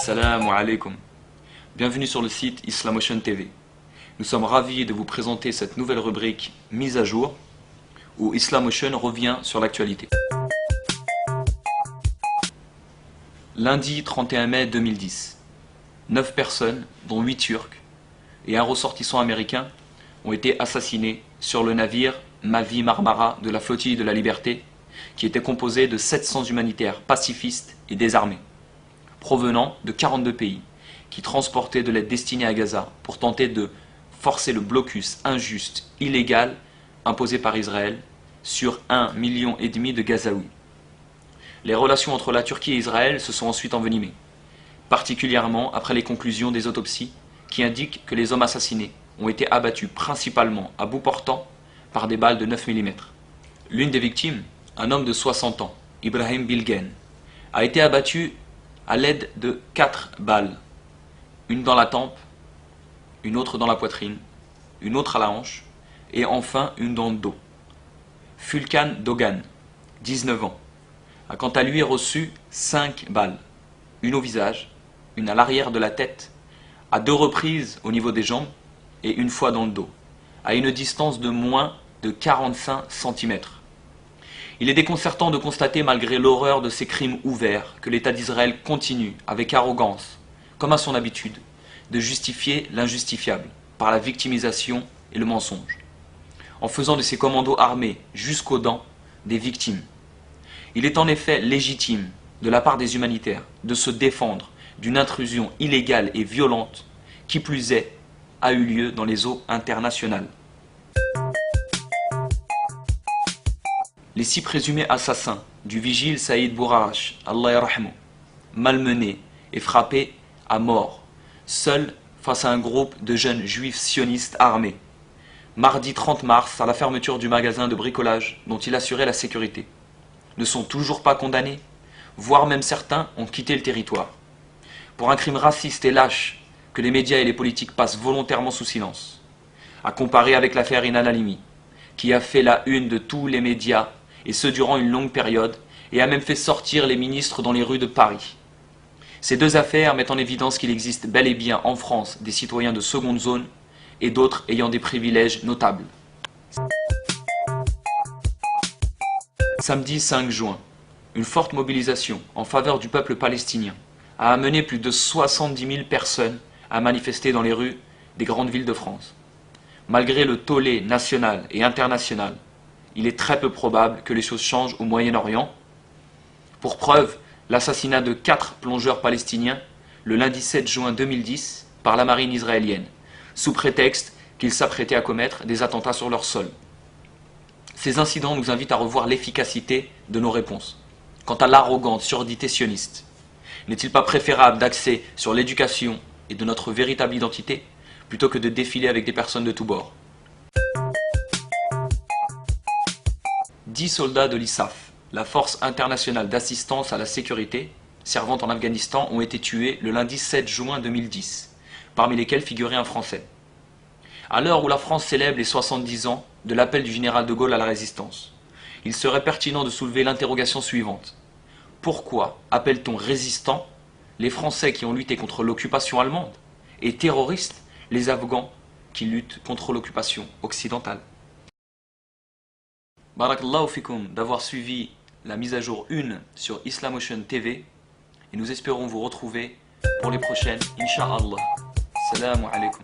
Assalamu alaikum. Bienvenue sur le site Islamotion TV. Nous sommes ravis de vous présenter cette nouvelle rubrique mise à jour où Islamotion revient sur l'actualité. Lundi 31 mai 2010, 9 personnes, dont 8 Turcs et un ressortissant américain, ont été assassinés sur le navire Mavi Marmara de la flottille de la Liberté, qui était composé de 700 humanitaires pacifistes et désarmés, provenant de 42 pays, qui transportaient de l'aide destinée à Gaza pour tenter de forcer le blocus injuste, illégal, imposé par Israël sur 1,5 million de Gazaouis. Les relations entre la Turquie et Israël se sont ensuite envenimées, particulièrement après les conclusions des autopsies qui indiquent que les hommes assassinés ont été abattus principalement à bout portant par des balles de 9 mm. L'une des victimes, un homme de 60 ans, Ibrahim Bilgen, a été abattu à l'aide de 4 balles, une dans la tempe, une autre dans la poitrine, une autre à la hanche et enfin une dans le dos. Fulkan Dogan, 19 ans, a quant à lui reçu 5 balles, une au visage, une à l'arrière de la tête, à 2 reprises au niveau des jambes et une fois dans le dos, à une distance de moins de 45 cm. Il est déconcertant de constater, malgré l'horreur de ces crimes ouverts, que l'État d'Israël continue, avec arrogance, comme à son habitude, de justifier l'injustifiable par la victimisation et le mensonge, en faisant de ces commandos armés jusqu'aux dents des victimes. Il est en effet légitime, de la part des humanitaires, de se défendre d'une intrusion illégale et violente, qui plus est, a eu lieu dans les eaux internationales. Les 6 présumés assassins du vigile Saïd Bourarache, Allah yarhamou, malmenés et frappés à mort, seuls face à un groupe de jeunes juifs sionistes armés, mardi 30 mars à la fermeture du magasin de bricolage dont il assurait la sécurité, ne sont toujours pas condamnés, voire même certains ont quitté le territoire, pour un crime raciste et lâche que les médias et les politiques passent volontairement sous silence, à comparer avec l'affaire Inan Halimi, qui a fait la une de tous les médias, et ce durant une longue période, et a même fait sortir les ministres dans les rues de Paris. Ces 2 affaires mettent en évidence qu'il existe bel et bien en France des citoyens de seconde zone et d'autres ayant des privilèges notables. Samedi 5 juin, une forte mobilisation en faveur du peuple palestinien a amené plus de 70 000 personnes à manifester dans les rues des grandes villes de France. Malgré le tollé national et international, il est très peu probable que les choses changent au Moyen-Orient. Pour preuve, l'assassinat de 4 plongeurs palestiniens le lundi 7 juin 2010 par la marine israélienne, sous prétexte qu'ils s'apprêtaient à commettre des attentats sur leur sol. Ces incidents nous invitent à revoir l'efficacité de nos réponses. Quant à l'arrogante surdité sioniste, n'est-il pas préférable d'axer sur l'éducation et de notre véritable identité plutôt que de défiler avec des personnes de tous bords? 10 soldats de l'ISAF, la force internationale d'assistance à la sécurité, servant en Afghanistan, ont été tués le lundi 7 juin 2010, parmi lesquels figurait un Français. À l'heure où la France célèbre les 70 ans de l'appel du général de Gaulle à la résistance, il serait pertinent de soulever l'interrogation suivante. Pourquoi appelle-t-on résistants les Français qui ont lutté contre l'occupation allemande et terroristes les Afghans qui luttent contre l'occupation occidentale? Barakallahu fikum d'avoir suivi la mise à jour 1 sur Islamotion TV et nous espérons vous retrouver pour les prochaines, Inch'Allah. Assalamu alaikum.